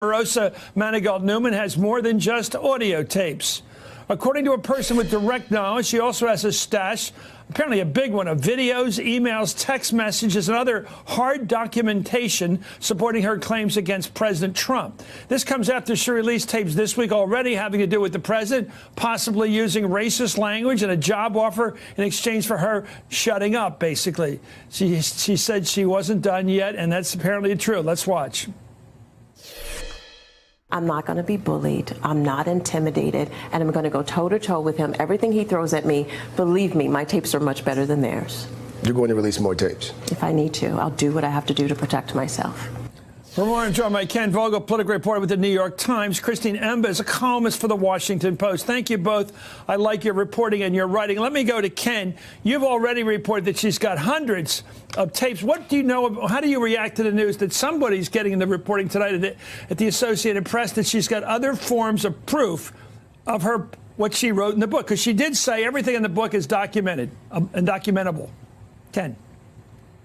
Rosa Manigault Newman has more than just audio tapes. According to a person with direct knowledge, she also has a stash, apparently a big one, of videos, emails, text messages, and other hard documentation supporting her claims against President Trump. This comes after she released tapes this week already having to do with the president, possibly using racist language and a job offer in exchange for her shutting up, basically. She said she wasn't done yet, and that's apparently true. Let's watch. I'm not going to be bullied. I'm not intimidated. And I'm going to go toe-to-toe with him. Everything he throws at me, believe me, my tapes are much better than theirs. You're going to release more tapes? If I need to. I'll do what I have to do to protect myself. For more, I'm joined by Ken Vogel, political reporter with the New York Times. Christine Emba is a columnist for the Washington Post. Thank you both. I like your reporting and your writing. Let me go to Ken. You've already reported that she's got hundreds of tapes. What do you know? How do you react to the news that somebody's getting in the reporting tonight at the Associated Press that she's got other forms of proof of what she wrote in the book? Because she did say everything in the book is documented and documentable. Ken.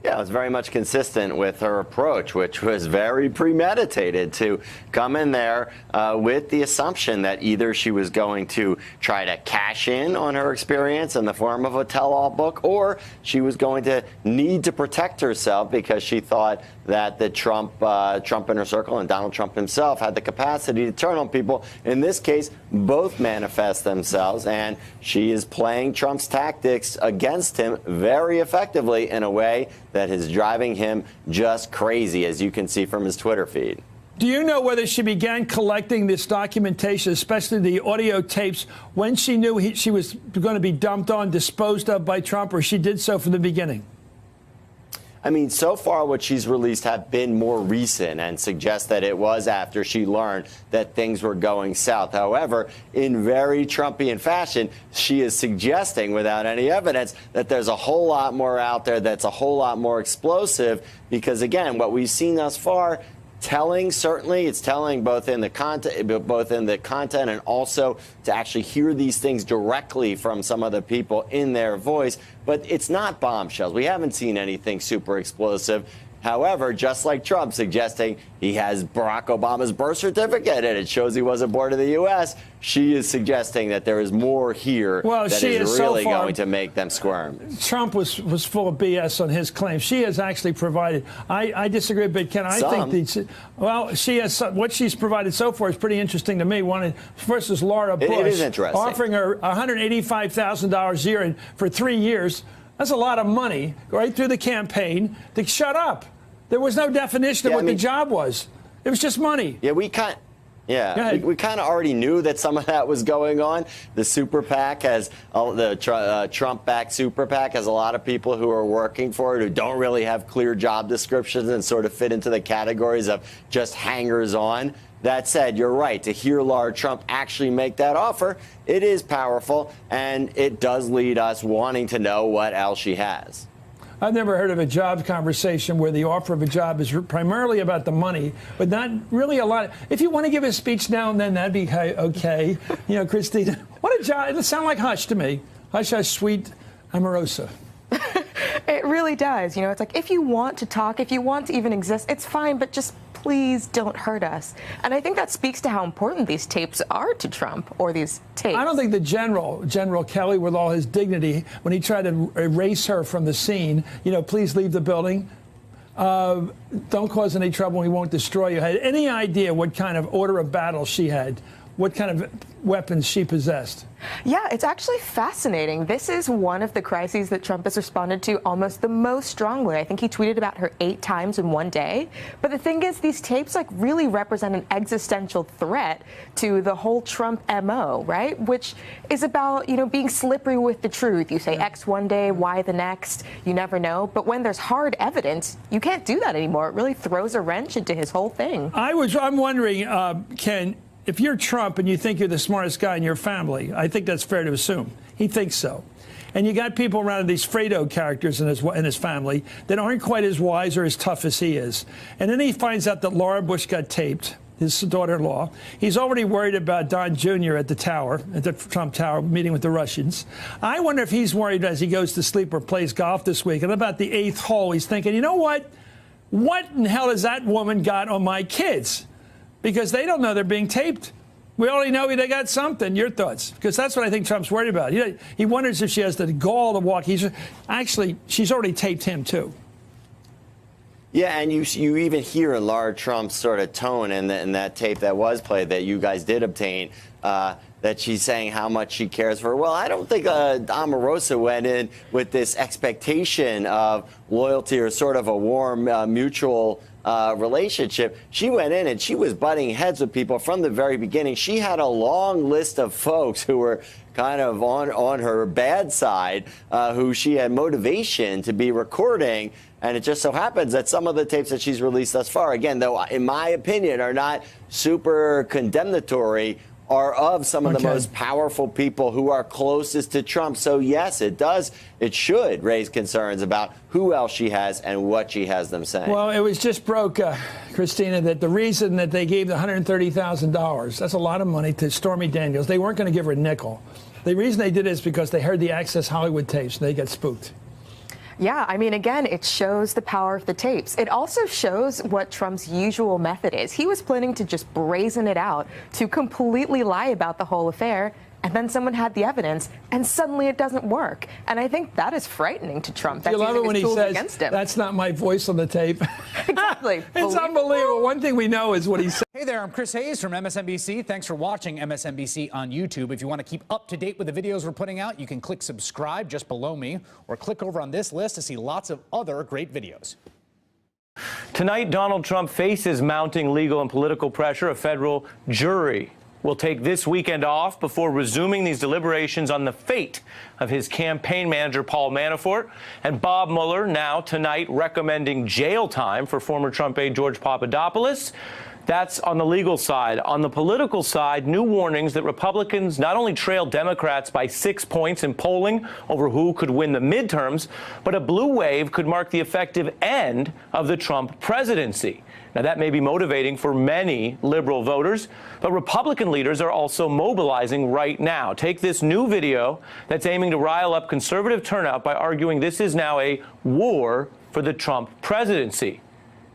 Yeah, it was very much consistent with her approach, which was very premeditated to come in there with the assumption that either she was going to try to cash in on her experience in the form of a tell-all book, or she was going to need to protect herself because she thought that the Trump inner circle and Donald Trump himself had the capacity to turn on people. In this case, both manifest themselves, and she is playing Trump's tactics against him very effectively in a way that is driving him just crazy, as you can see from his Twitter feed. Do you know whether she began collecting this documentation, especially the audio tapes, when she knew she was going to be dumped on, disposed of by Trump, or she did so from the beginning? I mean, so far what she's released have been more recent and suggest that it was after she learned that things were going south. However, in very Trumpian fashion, she is suggesting without any evidence that there's a whole lot more out there that's a whole lot more explosive because, again, what we've seen thus far, certainly it's telling both in the content and also to actually hear these things directly from some of the people in their voice. But it's not bombshells. We haven't seen anything super explosive. However, just like Trump suggesting he has Barack Obama's birth certificate and it shows he wasn't born in the U.S., she is suggesting that there is more here that is really going to make them squirm. Trump was full of BS on his claims. She has actually provided. I disagree a bit, Ken. I think she has what she's provided so far is pretty interesting to me. First is Laura Bush it is interesting. Offering her $185,000 a year for 3 years. That's a lot of money right through the campaign to shut up. There was no definition of what the job was. It was just money. Yeah, we kind of already knew that some of that was going on. The super PAC has the Trump-backed super PAC has a lot of people who are working for it who don't really have clear job descriptions and sort of fit into the categories of just hangers-on. That said, you're right. To hear Laura Trump actually make that offer, it is powerful, and it does lead us wanting to know what else she has. I've never heard of a job conversation where the offer of a job is primarily about the money, but not really a lot. If you want to give a speech now and then, that'd be okay. You know, Christine, what a job. It sounds like Hush to me. Hush, Hush, Sweet Amorosa. It really does. You know, it's like if you want to talk, if you want to even exist, it's fine, but just please don't hurt us. And I think that speaks to how important these tapes are to Trump, or these tapes. I don't think the General Kelly, with all his dignity, when he tried to erase her from the scene, you know, please leave the building, don't cause any trouble, we won't destroy you, had any idea what kind of order of battle she had, what kind of weapons she possessed. Yeah, it's actually fascinating. This is one of the crises that Trump has responded to almost the most strongly. I think he tweeted about her 8 times in one day. But the thing is, these tapes really represent an existential threat to the whole Trump MO, right? Which is about, being slippery with the truth. You say X one day, Y the next. You never know. But when there's hard evidence, you can't do that anymore. It really throws a wrench into his whole thing. I'm wondering, Ken, if you're Trump and you think you're the smartest guy in your family, I think that's fair to assume. He thinks so. And you got people around these Fredo characters in his family that aren't quite as wise or as tough as he is. And then he finds out that Laura Bush got taped, his daughter-in-law. He's already worried about Don Jr. at the tower, at the Trump Tower, meeting with the Russians. I wonder if he's worried as he goes to sleep or plays golf this week. And about the 8th hole, he's thinking, you know what? What in hell has that woman got on my kids? because they don't know they're being taped. We already know they got something. Your thoughts? Because that's what I think Trump's worried about. He wonders if she has the gall to walk. Actually, she's already taped him, too. Yeah, and you even hear Lara Trump's sort of tone in that tape that was played that you guys did obtain, that she's saying how much she cares for her. Well, I don't think Omarosa went in with this expectation of loyalty or sort of a warm mutual relationship. She went in and she was butting heads with people from the very beginning. She had a long list of folks who were kind of on her bad side, who she had motivation to be recording. And it just so happens that some of the tapes that she's released thus far, again, though, in my opinion, are not super condemnatory, are of some of the most powerful people who are closest to Trump. So, yes, it should raise concerns about who else she has and what she has them saying. Well, it was just broke, Christina, that the reason that they gave the $130,000, that's a lot of money to Stormy Daniels. They weren't going to give her a nickel. The reason they did it is because they heard the Access Hollywood tapes and they got spooked. Yeah, I mean, again, it shows the power of the tapes. It also shows what Trump's usual method is. He was planning to just brazen it out, to completely lie about the whole affair, and then someone had the evidence, and suddenly it doesn't work. And I think that is frightening to Trump. That's you love it when he says, against him. That's not my voice on the tape. Exactly. It's unbelievable. One thing we know is what he said. Hey there, I'm Chris Hayes from MSNBC. Thanks for watching MSNBC on YouTube. If you want to keep up to date with the videos we're putting out, you can click subscribe just below me, or click over on this list to see lots of other great videos. Tonight, Donald Trump faces mounting legal and political pressure. A federal jury will take this weekend off before resuming these deliberations on the fate of his campaign manager, Paul Manafort. And Bob Mueller now tonight recommending jail time for former Trump aide George Papadopoulos. That's on the legal side. On the political side, new warnings that Republicans not only trail Democrats by 6 points in polling over who could win the midterms, but a blue wave could mark the effective end of the Trump presidency. Now, that may be motivating for many liberal voters, but Republican leaders are also mobilizing right now. Take this new video that's aiming to rile up conservative turnout by arguing this is now a war for the Trump presidency.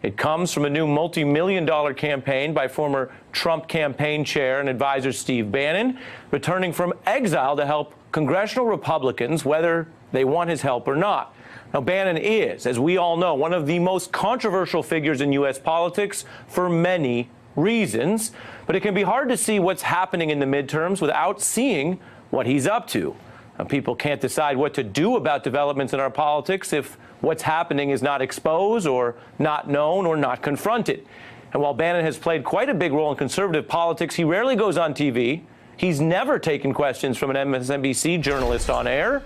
It comes from a new multi-million-dollar campaign by former Trump campaign chair and advisor Steve Bannon, returning from exile to help congressional Republicans, whether they want his help or not. Now, Bannon is, as we all know, one of the most controversial figures in U.S. politics for many reasons, but it can be hard to see what's happening in the midterms without seeing what he's up to. Now, people can't decide what to do about developments in our politics if what's happening is not exposed or not known or not confronted. And while Bannon has played quite a big role in conservative politics, he rarely goes on TV. He's never taken questions from an MSNBC journalist on air.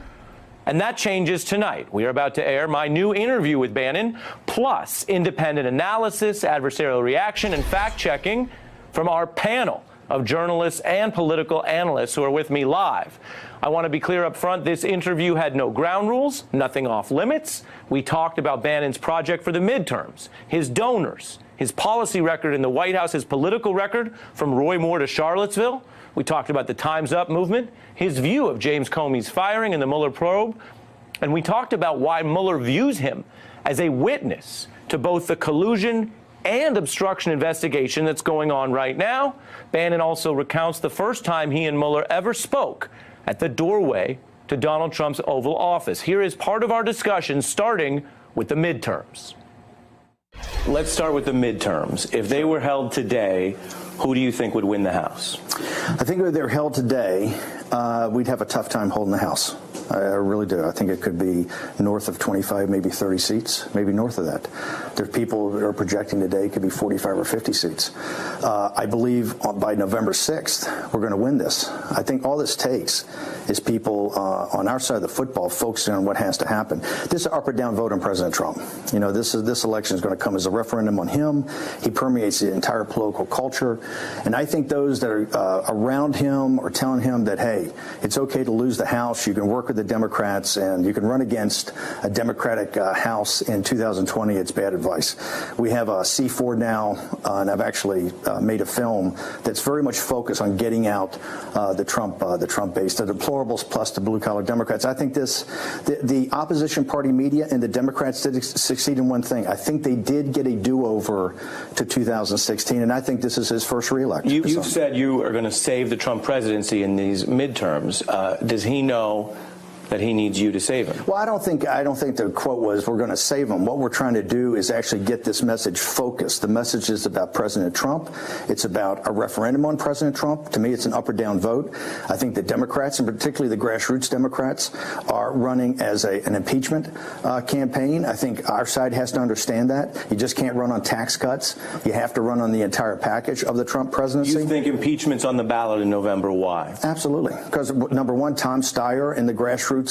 And that changes tonight. We are about to air my new interview with Bannon, plus independent analysis, adversarial reaction, and fact-checking from our panel of journalists and political analysts who are with me live. I want to be clear up front, this interview had no ground rules, nothing off limits. We talked about Bannon's project for the midterms, his donors, his policy record in the White House, his political record from Roy Moore to Charlottesville. We talked about the Time's Up movement, his view of James Comey's firing and the Mueller probe. And we talked about why Mueller views him as a witness to both the collusion and obstruction investigation that's going on right now. Bannon also recounts the first time he and Mueller ever spoke at the doorway to Donald Trump's Oval Office. Here is part of our discussion, starting with the midterms. Let's start with the midterms. If they were held today, who do you think would win the House? I think if they're held today, we'd have a tough time holding the House. I really do. I think it could be north of 25, maybe 30 seats, maybe north of that. There are people that are projecting today it could be 45 or 50 seats. I believe by November 6th, we're going to win this. I think all this takes is people on our side of the football focusing on what has to happen. This is an up or down vote on President Trump. You know, this election is going to come as a referendum on him. He permeates the entire political culture. And I think those that are around him are telling him that, hey, it's okay to lose the House. You can work with with the Democrats and you can run against a Democratic House in 2020, it's bad advice. We have a C4 now, and I've actually made a film that's very much focused on getting out the Trump base, the deplorables plus the blue-collar Democrats. I think the opposition party media and the Democrats did succeed in one thing. I think they did get a do-over to 2016, and I think this is his first re-election. You've said you are going to save the Trump presidency in these midterms. Does he know that he needs you to save him? Well, I don't think the quote was we're going to save him. What we're trying to do is actually get this message focused. The message is about President Trump. It's about a referendum on President Trump. To me, it's an up or down vote. I think the Democrats, and particularly the grassroots Democrats, are running as an impeachment campaign. I think our side has to understand that. You just can't run on tax cuts. You have to run on the entire package of the Trump presidency. You think impeachment's on the ballot in November? Why? Absolutely. Because, number one, Tom Steyer and the grassroots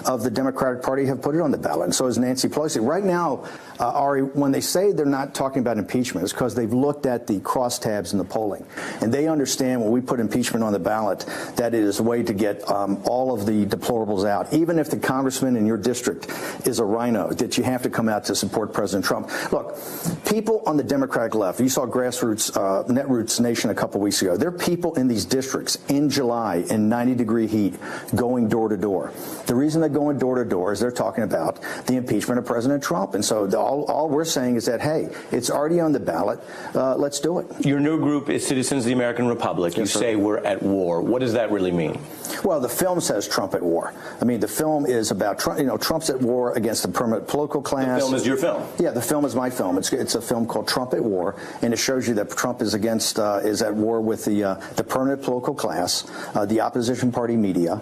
of the Democratic Party have put it on the ballot, and so has Nancy Pelosi. Right now, Ari, when they say they're not talking about impeachment, it's because they've looked at the crosstabs in the polling, and they understand when we put impeachment on the ballot that it is a way to get all of the deplorables out. Even if the congressman in your district is a rhino, that you have to come out to support President Trump. Look, people on the Democratic left, you saw grassroots, Netroots Nation a couple weeks ago. There are people in these districts in July in 90-degree heat going door to door. The reason they're going door to door is they're talking about the impeachment of President Trump. And so all we're saying is that, hey, it's already on the ballot. Let's do it. Your new group is Citizens of the American Republic. You say we're at war. What does that really mean? Well, the film says Trump at war. I mean, the film is about Trump. You know, Trump's at war against the permanent political class. The film is your film. Yeah, the film is my film. It's a film called Trump at War, and it shows you that Trump is is at war with the permanent political class, the opposition party media,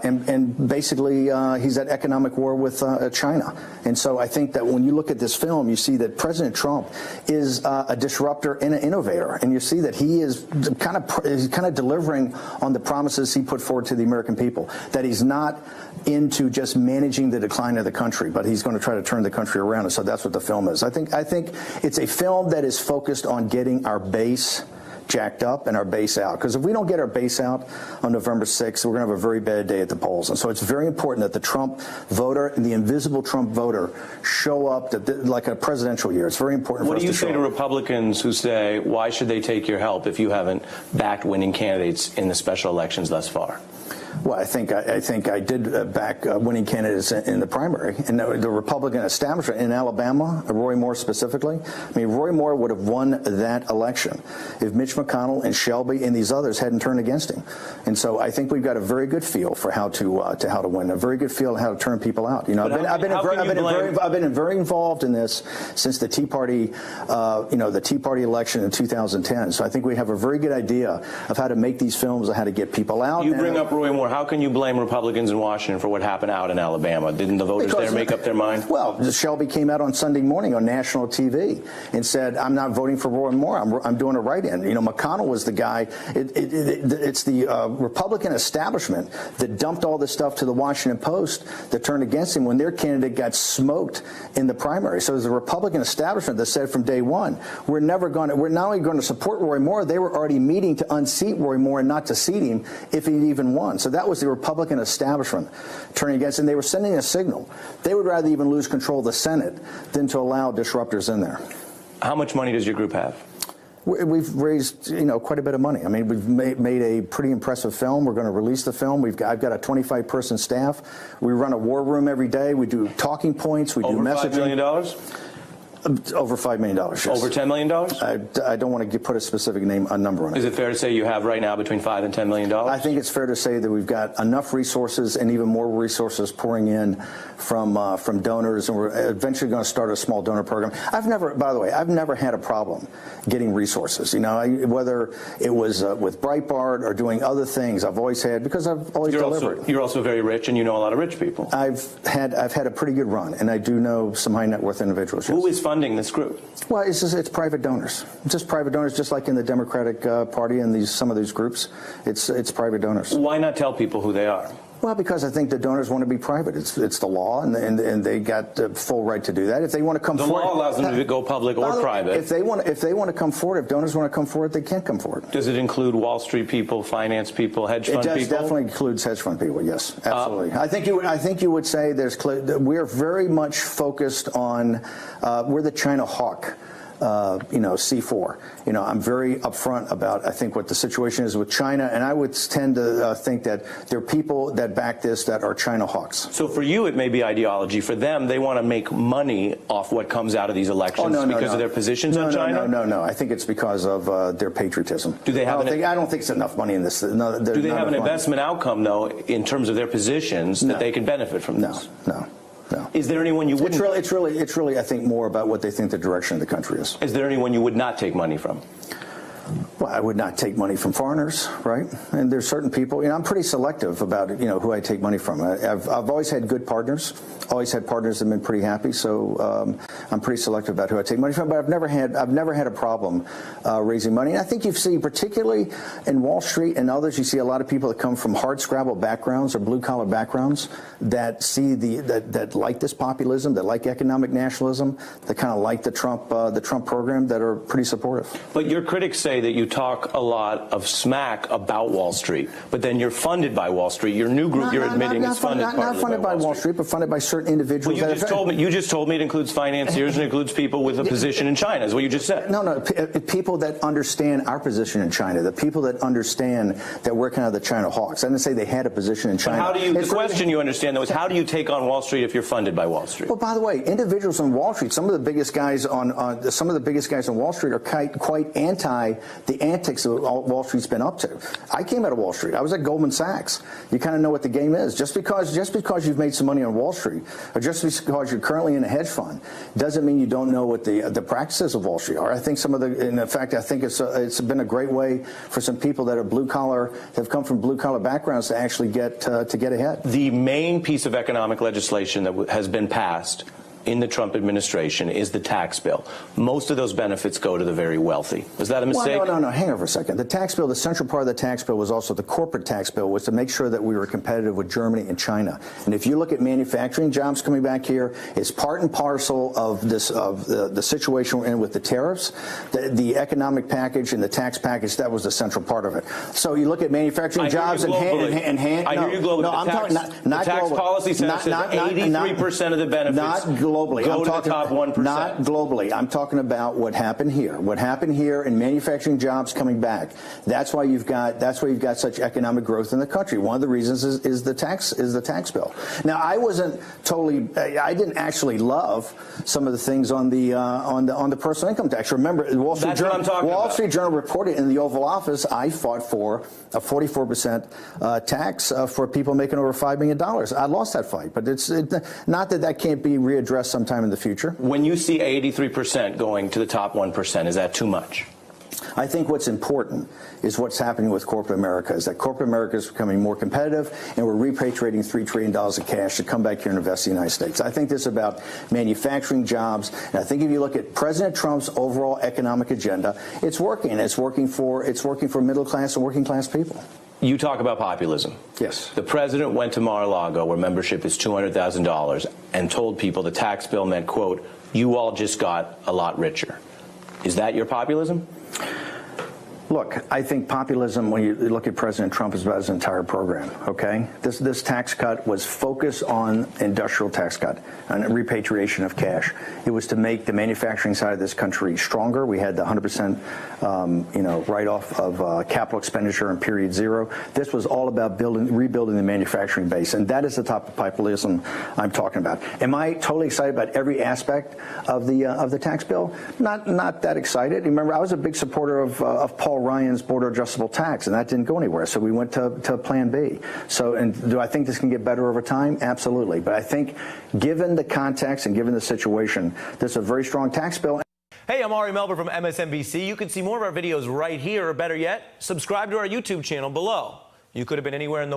and basically he's at economic war with China. And so I think that when you look at this film, you see that President Trump is a disruptor and an innovator, and you see that he is kind of delivering on the promises he put forward to the American people, that he's not into just managing the decline of the country, but he's going to try to turn the country around. And so that's what the film is. I think it's a film that is focused on getting our base jacked up and our base out. Because if we don't get our base out on November 6th, we're going to have a very bad day at the polls. And so it's very important that the Trump voter and the invisible Trump voter show up like a presidential year. It's very important for us to show up. What do you say to Republicans who say, why should they take your help if you haven't backed winning candidates in the special elections thus far? Well, I think I did back winning candidates in the primary, and the Republican establishment in Alabama, Roy Moore specifically. I mean, Roy Moore would have won that election if Mitch McConnell and Shelby and these others hadn't turned against him. And so I think we've got a very good feel for how to win, a very good feel of how to turn people out. You know, I've been very involved in this since the Tea Party, the Tea Party election in 2010. So I think we have a very good idea of how to make these films and how to get people out. You bring up Roy Moore. How can you blame Republicans in Washington for what happened out in Alabama? Didn't the voters there make up their mind? Well, Shelby came out on Sunday morning on national TV and said, I'm not voting for Roy Moore. I'm doing a write-in. You know, McConnell was the guy. It's the Republican establishment that dumped all this stuff to the Washington Post that turned against him when their candidate got smoked in the primary. So it was the Republican establishment that said from day one, we're not only going to support Roy Moore, they were already meeting to unseat Roy Moore and not to seat him if he'd even won. So that was the Republican establishment turning against, and they were sending a signal. They would rather even lose control of the Senate than to allow disruptors in there. How much money does your group have? We've raised, quite a bit of money. I mean, we've made a pretty impressive film. We're going to release the film. I've got a 25-person staff. We run a war room every day. We do talking points. We do messaging. Over $5 million? Over $5 million, yes. Over $10 million? I don't want to put a specific number on it. Is it fair to say you have right now between $5 and $10 million? I think it's fair to say that we've got enough resources and even more resources pouring in from donors, and we're eventually going to start a small donor program. By the way, I've never had a problem getting resources. You know, whether it was with Breitbart or doing other things, I've always had, because I've always delivered. You're also very rich, and you know a lot of rich people. I've had a pretty good run, and I do know some high net worth individuals. Yes. Who is funding this group? Well, it's private donors. It's just private donors, just like in the Democratic Party and some of these groups. It's private donors. Why not tell people who they are? Well, because I think the donors want to be private. It's the law, and they got the full right to do that. If they want to come forward, the law allows them to go public or private. If they want to come forward, if donors want to come forward, they can come forward. Does it include Wall Street people, finance people, hedge fund people? It definitely includes hedge fund people. Yes, absolutely. I think you would say we're very much focused on we're the China hawk. C4. I'm very upfront about, I think, what the situation is with China, and I would tend to think that there are people that back this that are China hawks. So for you, it may be ideology. For them, they want to make money off what comes out of these elections because of their positions on China? No. I think it's because of their patriotism. Do they have I don't think there's enough money in this. No, do they have an investment outcome, though, in terms of their positions that they can benefit from this? No. Is there anyone you wouldn't? It's really, I think, more about what they think the direction of the country is. Is there anyone you would not take money from? Well, I would not take money from foreigners, right? And there's certain people. I'm pretty selective about who I take money from. I've always had good partners. Always had partners that have been pretty happy. So I'm pretty selective about who I take money from. But I've never had a problem raising money. And I think you see, particularly in Wall Street and others, you see a lot of people that come from hard-scrabble backgrounds or blue-collar backgrounds that see that like this populism, that like economic nationalism, that kind of like the Trump program, that are pretty supportive. But your critics say that you talk a lot of smack about Wall Street, but then you're funded by Wall Street. Your new group, you're admitting, is funded not funded by Wall Street, but funded by certain individuals. Well, you just told me it includes financiers and includes people with a position in China, is what you just said. No, people that understand our position in China, the people that understand that we're kind of the China hawks. I didn't say they had a position in China. But how do you? The question you understand though is how do you take on Wall Street if you're funded by Wall Street? Well, by the way, individuals on Wall Street, some of the biggest guys on Wall Street are quite anti the antics that Wall Street's been up to. I came out of Wall Street. I was at Goldman Sachs. You kind of know what the game is. Just because you've made some money on Wall Street, or just because you're currently in a hedge fund, doesn't mean you don't know what the practices of Wall Street are. I think in fact, I think it's been a great way for some people that are blue collar, have come from blue collar backgrounds to actually get ahead. The main piece of economic legislation that has been passed in the Trump administration is the tax bill. Most of those benefits go to the very wealthy. Was that a mistake? Well, no. Hang on for a second. The tax bill, the central part of the tax bill was also the corporate tax bill, was to make sure that we were competitive with Germany and China. And if you look at manufacturing jobs coming back here, it's part and parcel of this the situation we're in with the tariffs, the economic package and the tax package. That was the central part of it. So you look at manufacturing jobs and hand. I hear you globally. No, I'm talking not the tax globally. policy says 83% of the benefits. Not globally. Go to the top 1%. Not globally. I'm talking about what happened here. What happened here in manufacturing jobs coming back. That's why you've got such economic growth in the country. One of the reasons is the tax bill. Now, I didn't actually love some of the things on the personal income tax. Remember, Wall Street Journal reported in the Oval Office, I fought for a 44% tax for people making over $5 million. I lost that fight, but it's not that can't be readdressed sometime in the future. When you see 83% going to the top 1%, is that too much? I think what's important is what's happening with corporate America, is that corporate America is becoming more competitive, and we're repatriating $3 trillion of cash to come back here and invest in the United States. I think this is about manufacturing jobs, and I think if you look at President Trump's overall economic agenda, it's working. It's working for middle class and working class people. You talk about populism. Yes. The president went to Mar-a-Lago, where membership is $200,000, and told people the tax bill meant, quote, you all just got a lot richer. Is that your populism? Look, I think populism, when you look at President Trump, is about his entire program, okay? This tax cut was focused on industrial tax cut and repatriation of cash. It was to make the manufacturing side of this country stronger. We had the 100% write-off of capital expenditure in period zero. This was all about rebuilding the manufacturing base, and that is the type of populism I'm talking about. Am I totally excited about every aspect of the tax bill? Not that excited. Remember, I was a big supporter of Paul Ryan's border adjustable tax, and that didn't go anywhere. So we went to Plan B. So, and do I think this can get better over time? Absolutely. But I think, given the context and given the situation, this is a very strong tax bill. Hey, I'm Ari Melber from MSNBC. You can see more of our videos right here, or better yet, subscribe to our YouTube channel below. You could have been anywhere in the world.